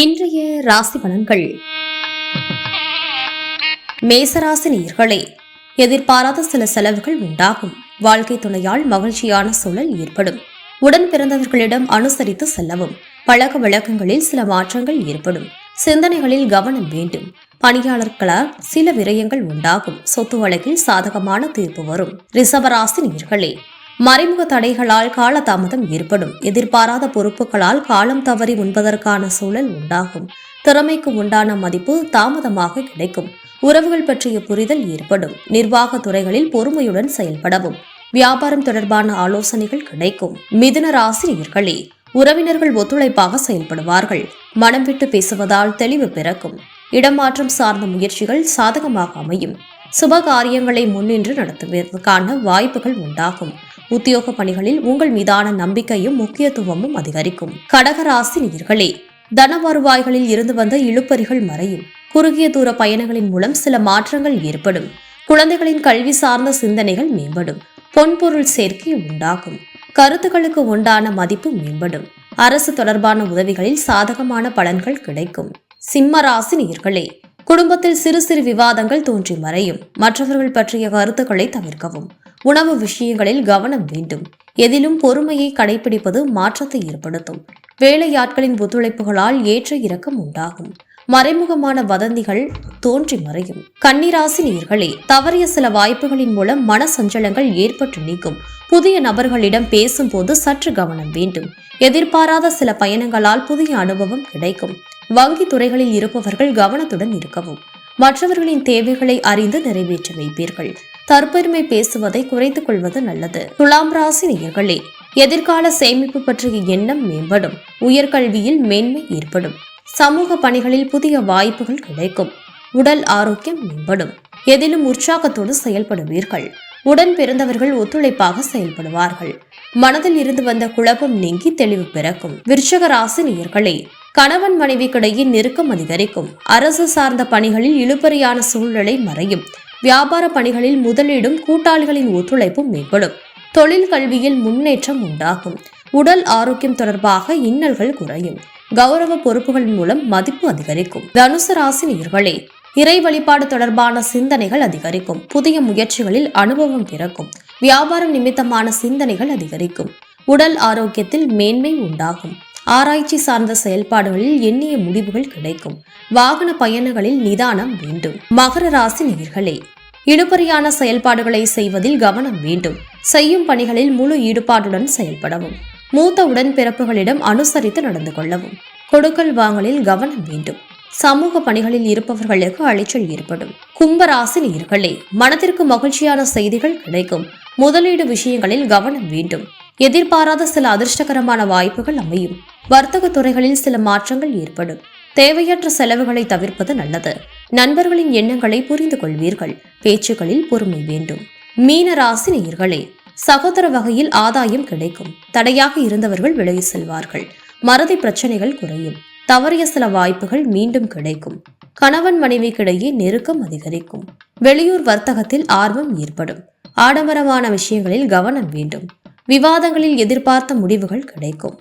இன்றைய ராசி பலன்கள். மேசராசி நேயர்களே, எதிர்பாராத சில செலவுகள் உண்டாகும். வாழ்க்கை துணையால் மகிழ்ச்சியான சூழல் ஏற்படும். உடன் பிறந்தவர்களிடம் அனுசரித்து செல்லவும். பழக்க வழக்கங்களில் சில மாற்றங்கள் ஏற்படும். சிந்தனைகளில் கவனம் வேண்டும். பணியாளர்களால் சில விரயங்கள் உண்டாகும். சொத்து வழக்கில் சாதகமான தீர்ப்பு வரும். ரிஷபராசி நேயர்களே, மறைமுக தடைகளால் காலதாமதம் ஏற்படும். எதிர்பாராத பொறுப்புகளால் காலம் தவறி உண்பதற்கான சூழல் உண்டாகும். திறமைக்கு உண்டான மதிப்பு தாமதமாக கிடைக்கும். உறவுகள் பற்றிய புரிதல் ஏற்படும். நிர்வாக துறைகளில் பொறுமையுடன் செயல்படவும். வியாபாரம் தொடர்பான ஆலோசனைகள் கிடைக்கும். மிதுன ராசி நேயர்களே, உறவினர்கள் ஒத்துழைப்பாக செயல்படுவார்கள். மனம் விட்டு பேசுவதால் தெளிவு பிறக்கும். இடமாற்றம் சார்ந்த முயற்சிகள் சாதகமாக அமையும். சுப காரியங்களை முன்னின்று நடத்துவதற்கான வாய்ப்புகள் உண்டாகும். உத்தியோக பணிகளில் உங்கள் மீதான நம்பிக்கையும் முக்கியத்துவமும் அதிகரிக்கும். கடகராசி நேயர்களே, தன வருவாய்களில் இருந்து வந்த இழுபறிகள் மறையும். குறுகிய தூர பயணங்களின் மூலம் சில மாற்றங்கள் ஏற்படும். குழந்தைகளின் கல்வி சார்ந்த சிந்தனைகள் மேம்படும். பொன்பொருள் சேர்க்கை உண்டாகும். கருத்துக்களுக்கு உண்டான மதிப்பு மேம்படும். அரசு தொடர்பான உதவிகளில் சாதகமான பலன்கள் கிடைக்கும். சிம்ம ராசி நேயர்களே, குடும்பத்தில் சிறு சிறு விவாதங்கள் தோன்றி மறையும். மற்றவர்கள் பற்றிய கருத்துக்களை தவிர்க்கவும். உணவு விஷயங்களில் கவனம் வேண்டும். எதிலும் பொறுமையை கடைபிடிப்பது மாற்றத்தை ஏற்படுத்தும். வேலையாட்களின் ஒத்துழைப்புகளால் ஏற்ற இறக்கம் உண்டாகும். மறைமுகமான வதந்திகள் தோன்றி மறையும். கன்னிராசி நேயர்களே, தவறிய சில வாய்ப்புகளின் மூலம் மன சஞ்சலங்கள் ஏற்பட்டு நீக்கும். புதிய நபர்களிடம் பேசும்போது சற்று கவனம் வேண்டும். எதிர்பாராத சில பயணங்களால் புதிய அனுபவம் கிடைக்கும். வங்கி துறைகளில் இருப்பவர்கள் கவனத்துடன் இருக்கவும். மற்றவர்களின் தேவைகளை அறிந்து நிறைவேற்றி வைப்பீர்கள். தற்பெருமை பேசுவதை குறைத்துக் கொள்வது நல்லது. துலாம் ராசி நேயர்களே, எதிர்கால சேமிப்பு பற்றிய எண்ணம் மேம்படும். உயர்கல்வியில் மேன்மை ஏற்படும். சமூக பணிகளில் புதிய வாய்ப்புகள் கிடைக்கும். உடல் ஆரோக்கியம் மேம்படும். எதிலும் உற்சாகத்தோடு செயல்படுவீர்கள். உடன் பிறந்தவர்கள் ஒத்துழைப்பாக செயல்படுவார்கள். மனதில் இருந்து வந்த குழப்பம் நீங்கி தெளிவு பிறக்கும். விருச்சிக ராசி நேயர்களே, கணவன் மனைவிக்கிடையே நெருக்கம் அதிகரிக்கும். அரசு சார்ந்த பணிகளில் இழுபறியான சூழ்நிலை மறையும். வியாபார பணிகளில் முதலீடும் கூட்டாளிகளின் ஒத்துழைப்பும் மேம்படும். தொழில் கல்வியில் முன்னேற்றம் உண்டாகும். உடல் ஆரோக்கியம் தொடர்பாக இன்னல்கள் குறையும். கௌரவ பொறுப்புகள் மூலம் மதிப்பு அதிகரிக்கும். தனுசு ராசி நேயர்களே, இறை வழிபாடு தொடர்பான சிந்தனைகள் அதிகரிக்கும். புதிய முயற்சிகளில் அனுபவம் பிறக்கும். வியாபாரம் நிமித்தமான சிந்தனைகள் அதிகரிக்கும். உடல் ஆரோக்கியத்தில் மேன்மை உண்டாகும். ஆராய்ச்சி சார்ந்த செயல்பாடுகளில் எண்ணிய முடிவுகள் கிடைக்கும். வாகன பயணங்களில் நிதானம் வேண்டும். மகர ராசி நேயர்களே, இழுபறியான செயல்பாடுகளை செய்வதில் கவனம் வேண்டும். செய்யும் பணிகளில் முழு ஈடுபாட்டுடன் செயல்படவும். மூத்த உடன்பிறப்புகளிடம் அனுசரித்து நடந்து கொள்ளவும். கொடுக்கல் வாங்கலில் கவனம் வேண்டும். சமூக பணிகளில் இருப்பவர்களுக்கு அலைச்சல் ஏற்படும். கும்பராசி நேயர்களே, மனதிற்கு மகிழ்ச்சியான செய்திகள் கிடைக்கும். முதலீடு விஷயங்களில் கவனம் வேண்டும். எதிர்பாராத சில அதிர்ஷ்டகரமான வாய்ப்புகள் அமையும். வர்த்தக துறைகளில் சில மாற்றங்கள் ஏற்படும். தேவையற்ற செலவுகளை தவிர்ப்பது நல்லது. நண்பர்களின் எண்ணங்களை புரிந்து கொள்வீர்கள். பேச்சுக்களில் பொறுமை வேண்டும். மீன ராசி நேயர்களே, சகோதர வகையில் ஆதாயம் கிடைக்கும். தடையாக இருந்தவர்கள் விலகி செல்வார்கள். மறதி பிரச்சனைகள் குறையும். தவறிய சில வாய்ப்புகள் மீண்டும் கிடைக்கும். கணவன் மனைவிக்கிடையே நெருக்கம் அதிகரிக்கும். வெளியூர் வர்த்தகத்தில் ஆர்வம் ஏற்படும். ஆடம்பரமான விஷயங்களில் கவனம் வேண்டும். விவாதங்களில் எதிர்பார்த்த முடிவுகள் கிடைக்கும்.